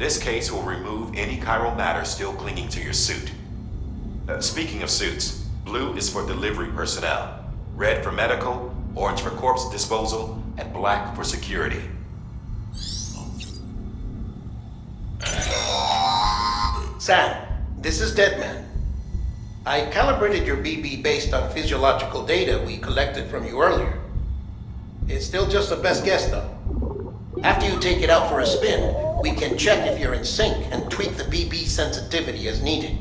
This case will remove any chiral matter still clinging to your suit. Speaking of suits, blue is for delivery personnel, red for medical, orange for corpse disposal, and black for security. Sam, this is Deadman. I calibrated your BB based on physiological data we collected from you earlier. It's still just a best guess, though. After you take it out for a spin, we can check if you're in sync and tweak the BB sensitivity as needed.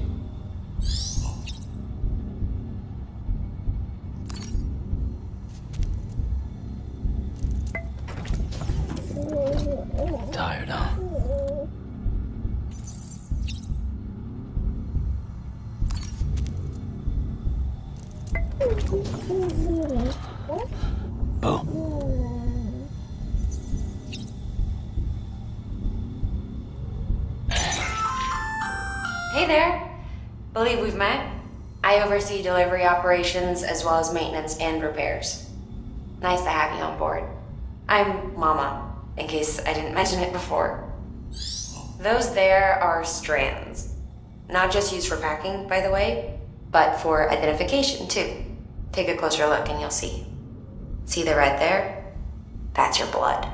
Tired, huh? Bo. Hey there. Believe we've met. I oversee delivery operations as well as maintenance and repairs. Nice to have you on board. I'm Mama, in case I didn't mention it before. Those there are strands. Not just used for packing, by the way, but for identification too. Take a closer look and you'll see. See the red there? That's your blood.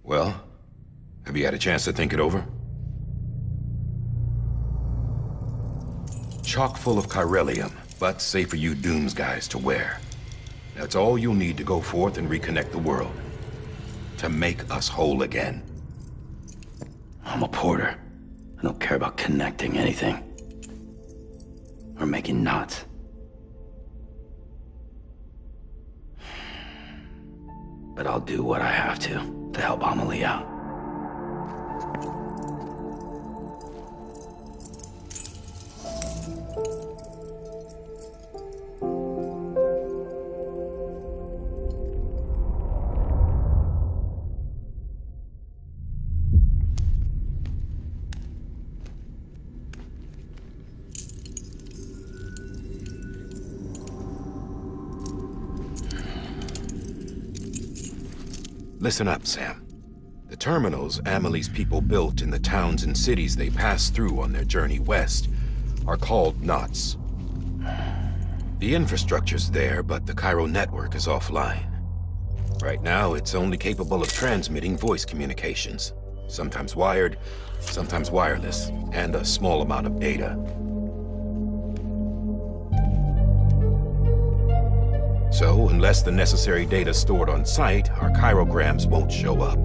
Well, have you had a chance to think it over? Chock full of chiralium, but safe for you Dooms guys to wear. That's all you'll need to go forth and reconnect the world. To make us whole again. I'm a porter. I don't care about connecting anything. Or making knots. But I'll do what I have to help Amelie out. Listen up, Sam. The terminals Amelie's people built in the towns and cities they passed through on their journey west are called knots. The infrastructure's there, but the chiral network is offline. Right now, it's only capable of transmitting voice communications, sometimes wired, sometimes wireless, and a small amount of data. So, unless the necessary data's stored on site, our chirograms won't show up.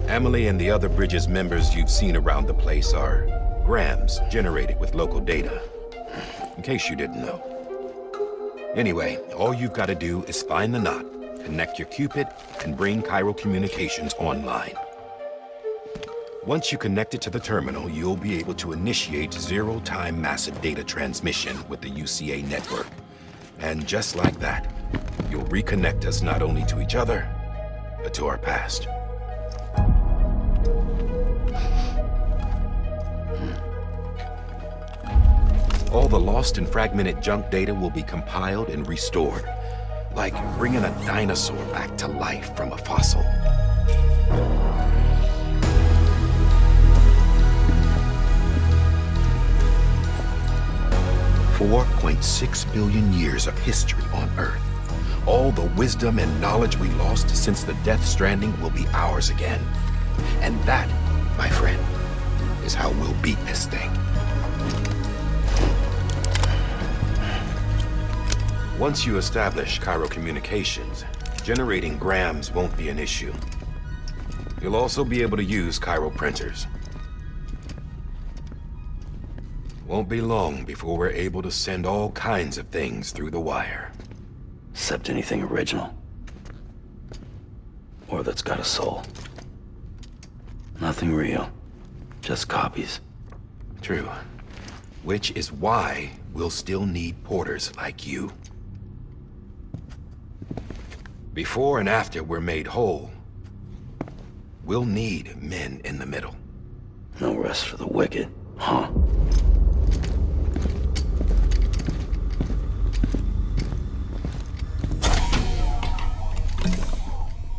Amelie and the other Bridges members you've seen around the place are grams generated with local data. In case you didn't know. Anyway, all you've got to do is find the knot, connect your Cupid, and bring chiral communications online. Once you connect it to the terminal, you'll be able to initiate zero-time massive data transmission with the UCA network. And just like that, you'll reconnect us not only to each other, but to our past. All the lost and fragmented junk data will be compiled and restored, like bringing a dinosaur back to life from a fossil. 1.6 billion years of history on Earth. All the wisdom and knowledge we lost since the Death Stranding will be ours again. And that, my friend, is how we'll beat this thing. Once you establish Cairo communications, generating grams won't be an issue. You'll also be able to use Cairo printers. Won't be long before we're able to send all kinds of things through the wire. Except anything original. Or that's got a soul. Nothing real. Just copies. True. Which is why we'll still need porters like you. Before and after we're made whole, we'll need men in the middle. No rest for the wicked, huh?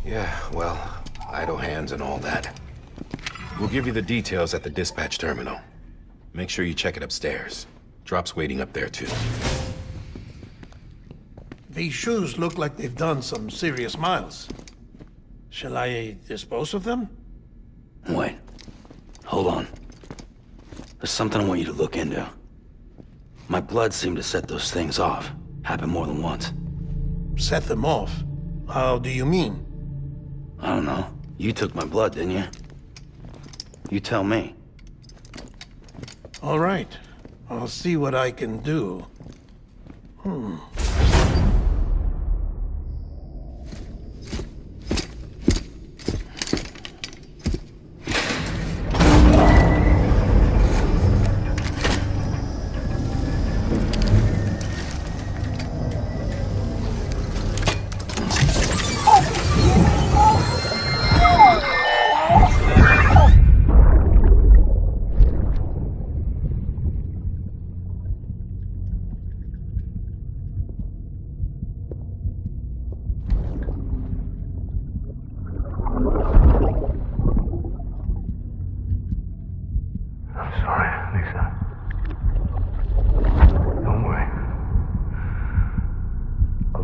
Yeah, well, idle hands and all that. We'll give you the details at the dispatch terminal. Make sure you check it upstairs. Drop's waiting up there, too. These shoes look like they've done some serious miles. Shall I dispose of them? Wait. Hold on. There's something I want you to look into. My blood seemed to set those things off. Happened more than once. Set them off? How do you mean? I don't know. You took my blood, didn't you? You tell me. All right. I'll see what I can do.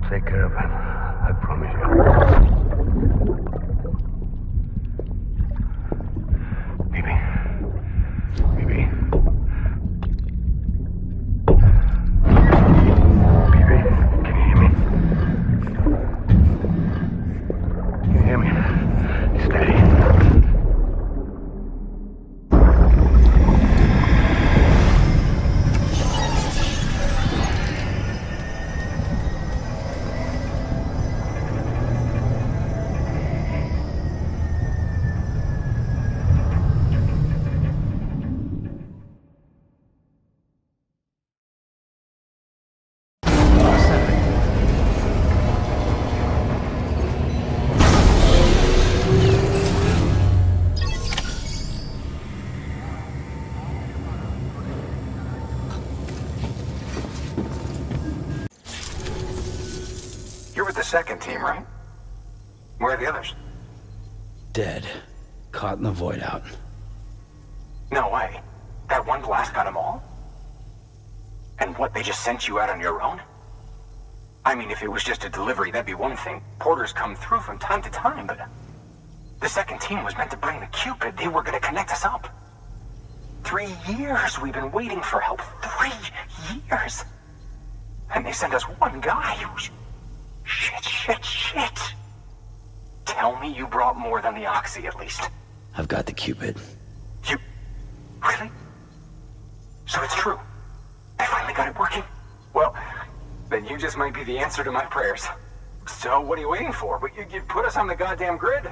Take care of it. I promise you. Baby. Baby. Baby, can you hear me? Can you hear me? Steady. You're with the second team, right? Where are the others? Dead. Caught in the void out. No way. That one blast got them all? And what, they just sent you out on your own? I mean, if it was just a delivery, that'd be one thing. Porters come through from time to time, but... The second team was meant to bring the Cupid. They were gonna connect us up. 3 years we've been waiting for help. 3 years! And they sent us one guy who's... Shit. Tell me you brought more than the Oxy, at least. I've got the Cupid. You... Really? So it's true. I finally got it working. Well, then you just might be the answer to my prayers. So what are you waiting for? But you put us on the goddamn grid.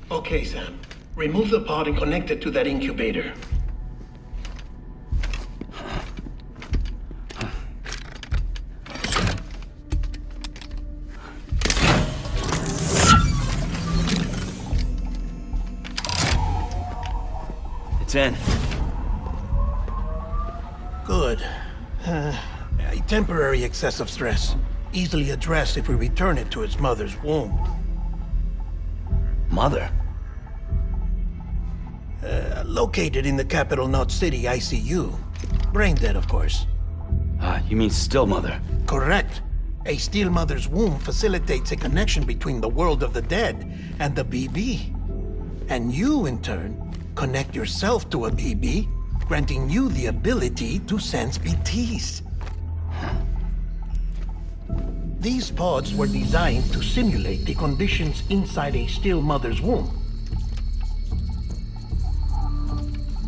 Okay, Sam. Remove the pod and connect it to that incubator. It's in. Good. A temporary excessive stress. Easily addressed if we return it to its mother's womb. Mother? Located in the capital Knot City ICU. Brain dead, of course. You mean still mother? Correct. A still mother's womb facilitates a connection between the world of the dead and the BB. And you, in turn, connect yourself to a BB, granting you the ability to sense BTs. These pods were designed to simulate the conditions inside a still mother's womb.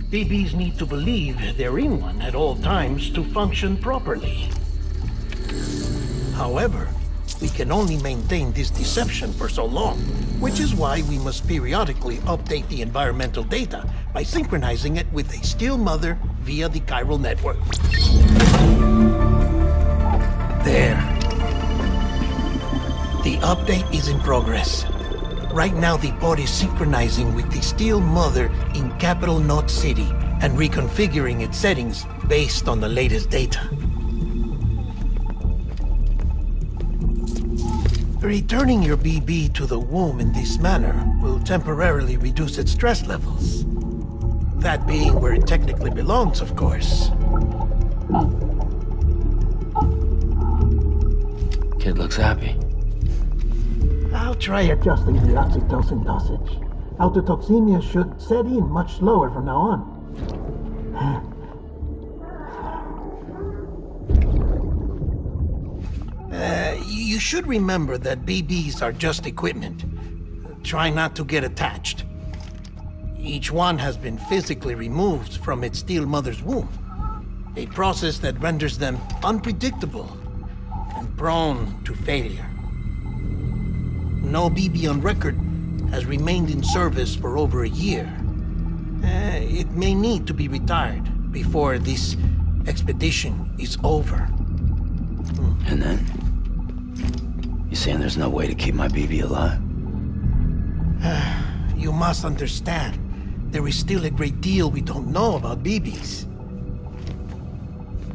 BBs need to believe they're in one at all times to function properly. However, we can only maintain this deception for so long, which is why we must periodically update the environmental data by synchronizing it with a still mother via the chiral network. There. The update is in progress. Right now, the pod is synchronizing with the still mother in capital Knot City and reconfiguring its settings based on the latest data. Returning your BB to the womb in this manner will temporarily reduce its stress levels. That being where it technically belongs, of course. Kid looks happy. I'll try adjusting the oxytocin dosage. Autotoxemia should set in much slower from now on. You should remember that BBs are just equipment. Try not to get attached. Each one has been physically removed from its still mother's womb. A process that renders them unpredictable and prone to failure. No BB on record has remained in service for over a year. It may need to be retired before this expedition is over. And then? You saying there's no way to keep my BB alive? You must understand, there is still a great deal we don't know about BBs.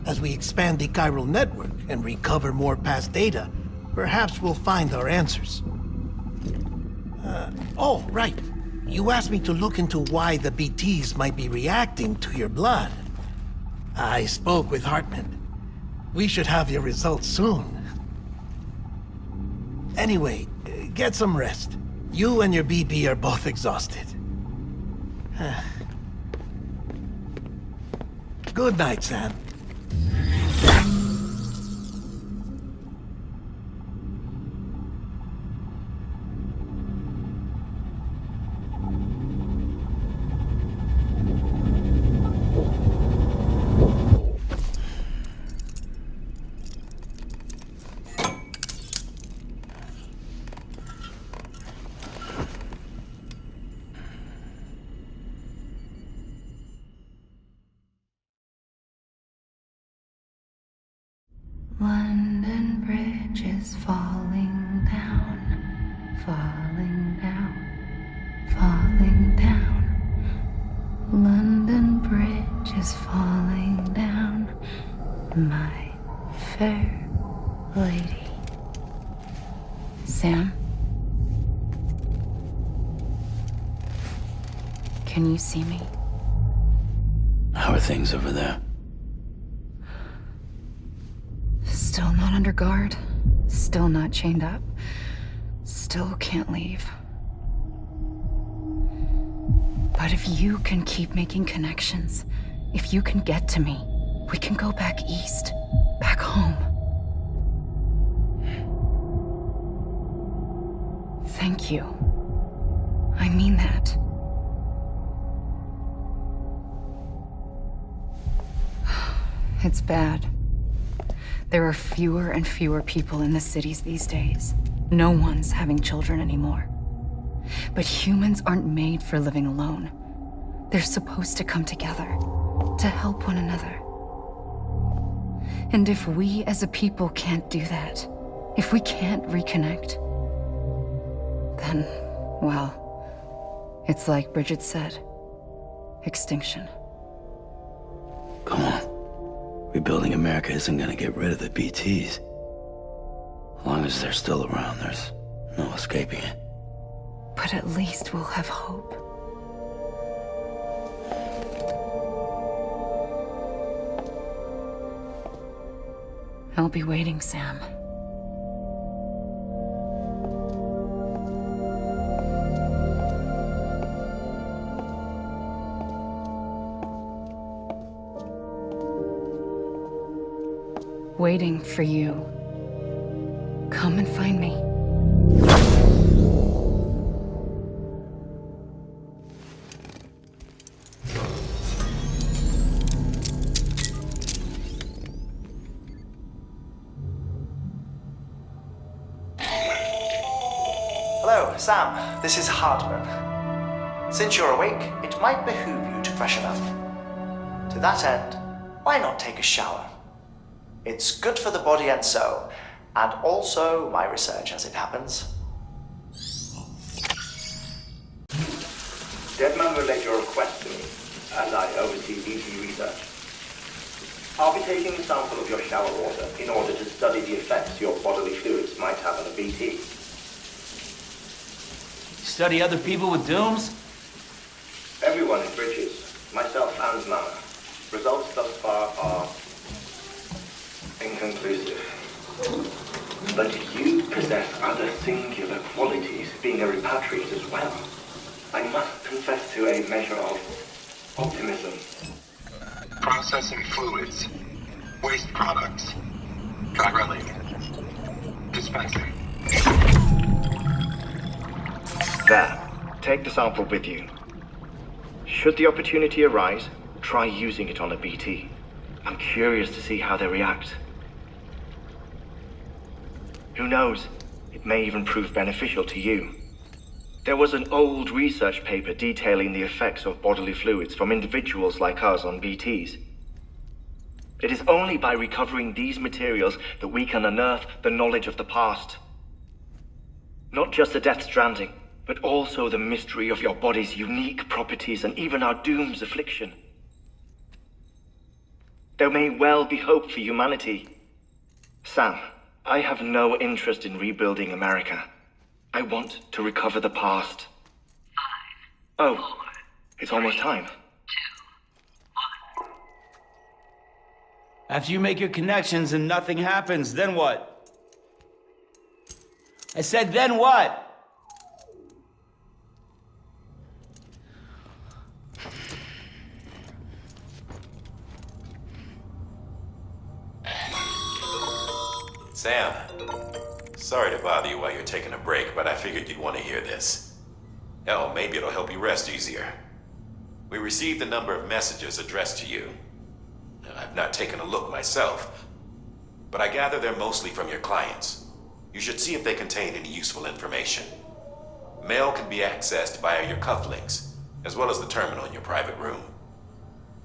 As we expand the chiral network and recover more past data, perhaps we'll find our answers. Oh, right. You asked me to look into why the BTs might be reacting to your blood. I spoke with Hartman. We should have your results soon. Anyway, get some rest. You and your BB are both exhausted. Good night, Sam. London Bridge is falling down, falling down, falling down. London Bridge is falling down, my fair lady. Sam? Can you see me? How are things over there? Still not under guard, still not chained up, still can't leave. But if you can keep making connections, if you can get to me, we can go back east, back home. Thank you. I mean that. It's bad. There are fewer and fewer people in the cities these days. No one's having children anymore. But humans aren't made for living alone. They're supposed to come together, to help one another. And if we as a people can't do that, if we can't reconnect, then, well, it's like Bridget said, extinction. Come on. Rebuilding America isn't gonna get rid of the BTs. As long as they're still around, there's no escaping it. But at least we'll have hope. I'll be waiting, Sam. Waiting for you. Come and find me. Hello, Sam. This is Hartman. Since you're awake, it might behoove you to freshen up. To that end, why not take a shower? It's good for the body and soul, and also my research as it happens. Deadman relayed your request to me, as I oversee BT research. I'll be taking a sample of your shower water in order to study the effects your bodily fluids might have on a BT. Study other people with dooms? Everyone in Bridges, myself and Mama. Results thus far are inconclusive. But you possess other singular qualities, being a repatriate as well. I must confess to a measure of optimism. Processing fluids. Waste products. Drilling. Dispensing. There. Take the sample with you. Should the opportunity arise, try using it on a BT. I'm curious to see how they react. Who knows? It may even prove beneficial to you. There was an old research paper detailing the effects of bodily fluids from individuals like us on BTs. It is only by recovering these materials that we can unearth the knowledge of the past. Not just the Death Stranding, but also the mystery of your body's unique properties and even our doom's affliction. There may well be hope for humanity. Sam, I have no interest in rebuilding America. I want to recover the past. 5, 4, it's almost time. 2, 1. After you make your connections and nothing happens, then what? I said, then what? Sam, sorry to bother you while you're taking a break, but I figured you'd want to hear this. Hell, maybe it'll help you rest easier. We received a number of messages addressed to you. I've not taken a look myself, but I gather they're mostly from your clients. You should see if they contain any useful information. Mail can be accessed via your cufflinks, as well as the terminal in your private room.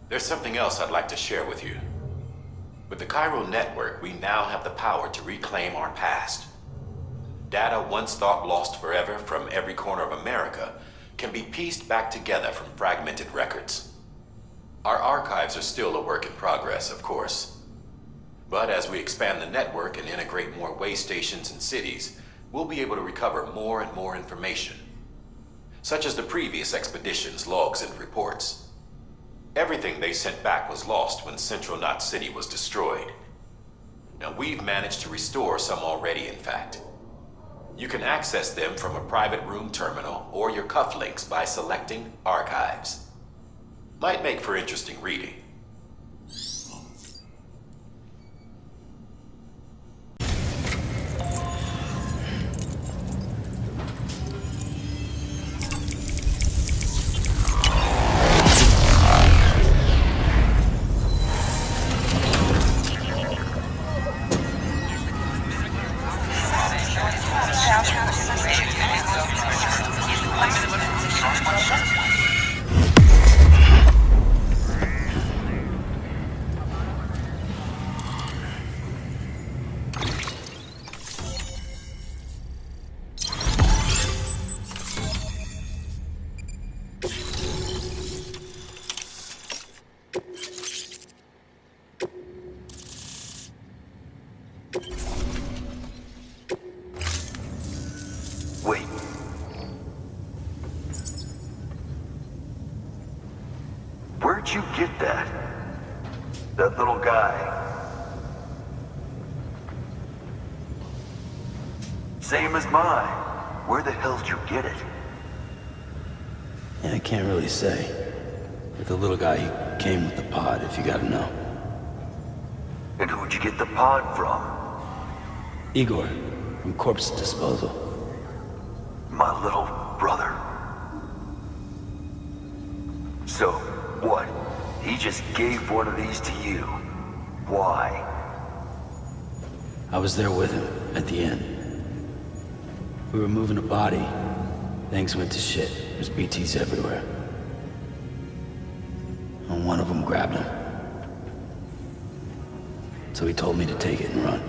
There's something else I'd like to share with you. With the Chiral network, we now have the power to reclaim our past. Data once thought lost forever from every corner of America can be pieced back together from fragmented records. Our archives are still a work in progress, of course. But as we expand the network and integrate more way stations and cities, we'll be able to recover more and more information, such as the previous expedition's logs and reports. Everything they sent back was lost when Central Knot City was destroyed. Now, we've managed to restore some already, in fact. You can access them from a private room terminal or your cufflinks by selecting Archives. Might make for interesting reading. Wait. Where'd you get that? That little guy? Same as mine. Where the hell did you get it? Yeah, I can't really say. But the little guy, he came with the pod, if you gotta know. And who'd you get the pod from? Igor, from Corpse Disposal. My little brother. So, what? He just gave one of these to you. Why? I was there with him, at the end. We were moving a body. Things went to shit. There's BTs everywhere. And one of them grabbed him. So he told me to take it and run.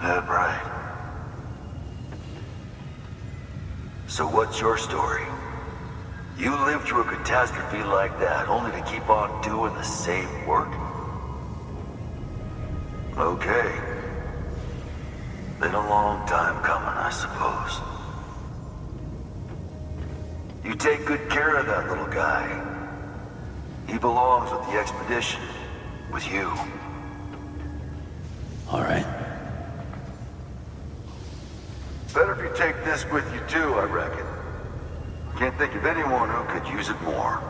That right. So what's your story? You lived through a catastrophe like that, only to keep on doing the same work? Okay. Been a long time coming, I suppose. You take good care of that little guy. He belongs with the expedition. With you. All right. Better if you take this with you too, I reckon. Can't think of anyone who could use it more.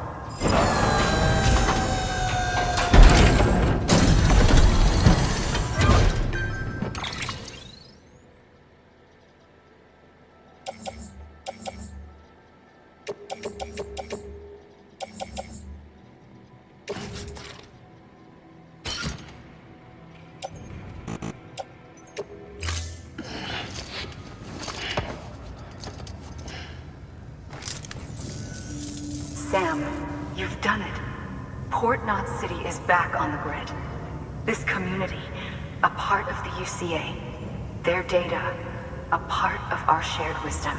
Sam, you've done it. Port Knot City is back on the grid. This community, a part of the UCA. Their data, a part of our shared wisdom.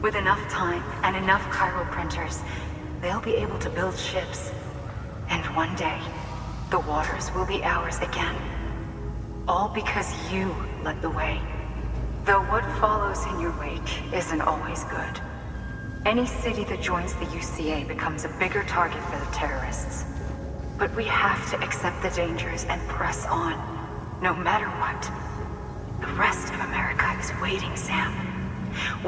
With enough time and enough chiral printers, they'll be able to build ships. And one day, the waters will be ours again. All because you led the way. Though what follows in your wake isn't always good. Any city that joins the UCA becomes a bigger target for the terrorists. But we have to accept the dangers and press on, no matter what. The rest of America is waiting, Sam.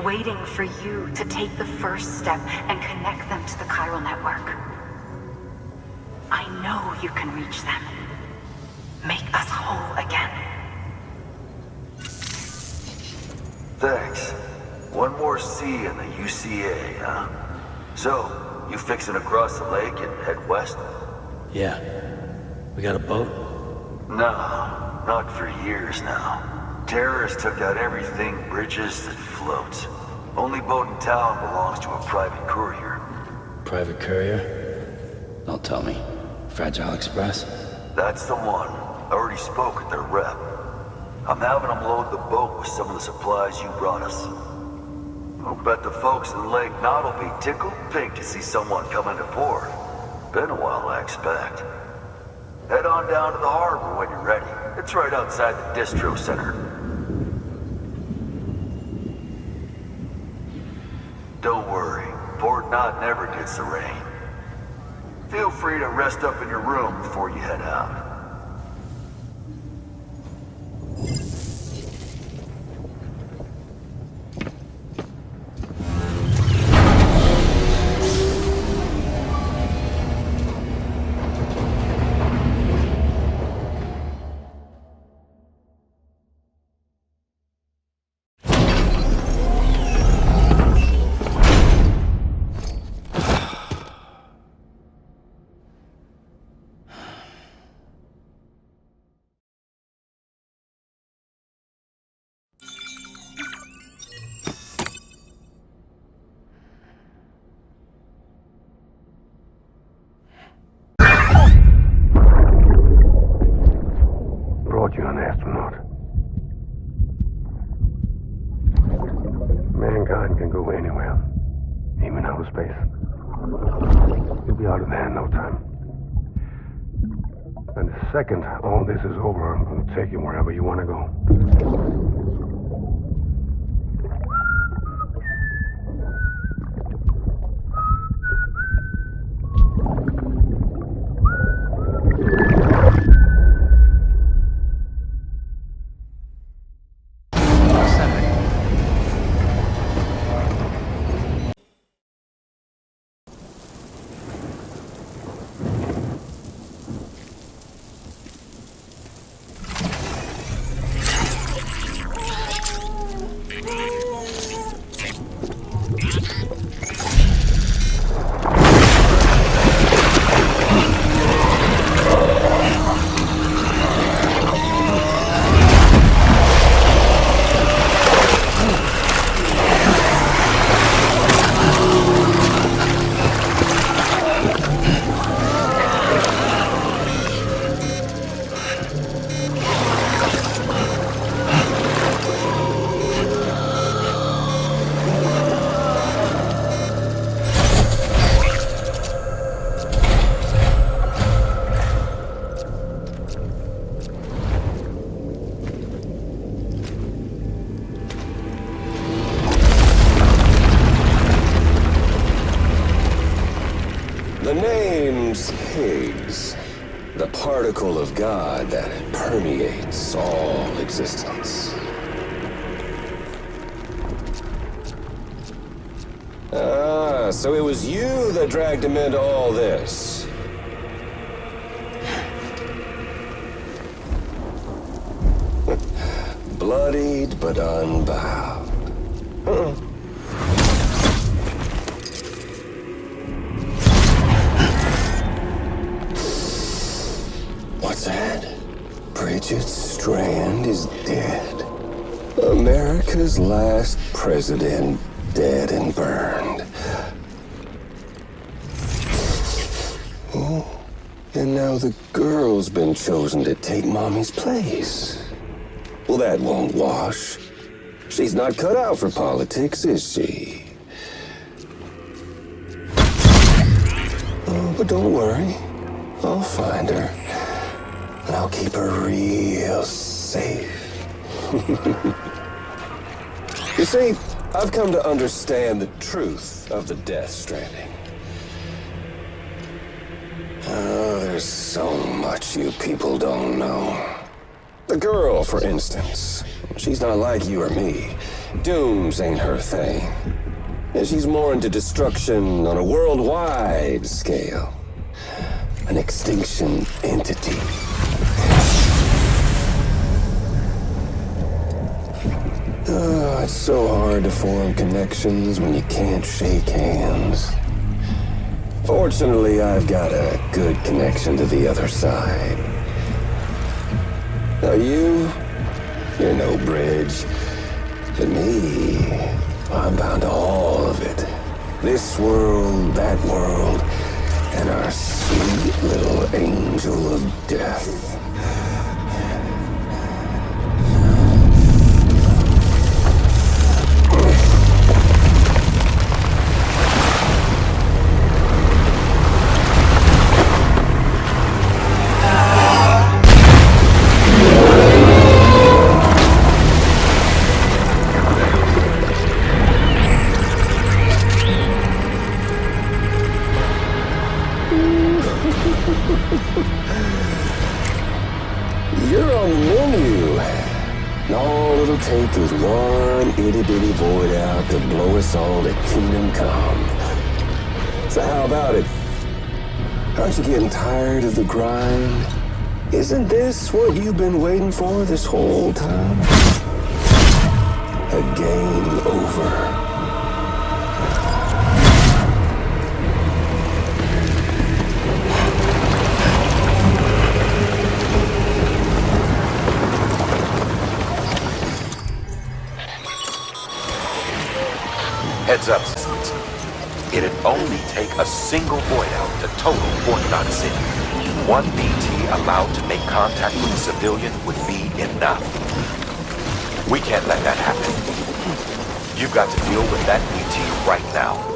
Waiting for you to take the first step and connect them to the chiral network. I know you can reach them. Make us whole again. Thanks. One more C in the UCA, huh? So, you fixing to cross the lake and head west? Yeah. We got a boat? No, not for years now. Terrorists took out everything bridges that floats. Only boat in town belongs to a private courier. Private courier? Don't tell me. Fragile Express? That's the one. I already spoke with their rep. I'm having them load the boat with some of the supplies you brought us. I'll bet the folks in Lake Knot will be tickled pink to see someone come into port. Been a while, I expect. Head on down to the harbor when you're ready. It's right outside the distro center. Don't worry, Port Knot never gets the rain. Feel free to rest up in your room before you head out. You an astronaut. Mankind can go anywhere, even outer space. You'll be out of there in no time. And the second all this is over, I'm going to take you wherever you want to go. particle of God that permeates all existence. Ah, so it was you that dragged him into all this. Bloodied but unbound. What's that? Bridget Strand is dead. America's last president dead and burned. Oh, and now the girl's been chosen to take Mommy's place. Well, that won't wash. She's not cut out for politics, is she? Oh, but don't worry. I'll find her. And I'll keep her real safe. You see, I've come to understand the truth of the Death Stranding. Oh, there's so much you people don't know. The girl, for instance, she's not like you or me. Dooms ain't her thing. And she's more into destruction on a worldwide scale. An extinction entity. Oh, it's so hard to form connections when you can't shake hands. Fortunately, I've got a good connection to the other side. Now you're no bridge. But me, I'm bound to all of it. This world, that world, and our sweet little angel of death. You're on the menu. And all it'll take is one itty-bitty void out to blow us all to kingdom come. So how about it? Aren't you getting tired of the grind? Isn't this what you've been waiting for this whole time? A game over. Heads up, citizens. It'd only take a single void out to total Orthodon City. One BT allowed to make contact with a civilian would be enough. We can't let that happen. You've got to deal with that BT right now.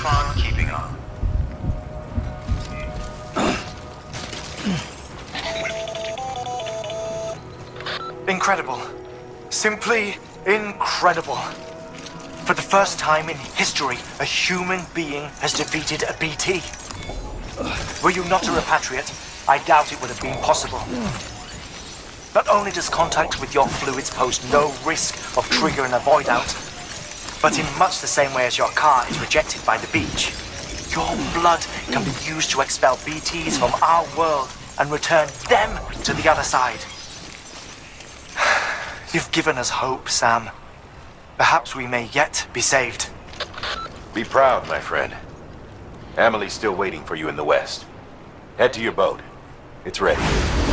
fun keeping up. Incredible. Simply incredible. For the first time in history, a human being has defeated a BT. Were you not a repatriate, I doubt it would have been possible. Not only does contact with your fluids pose no risk of triggering a void out, but in much the same way as your car is rejected by the beach, your blood can be used to expel BTs from our world and return them to the other side. You've given us hope, Sam. Perhaps we may yet be saved. Be proud, my friend. Amelie's still waiting for you in the west. Head to your boat. It's ready.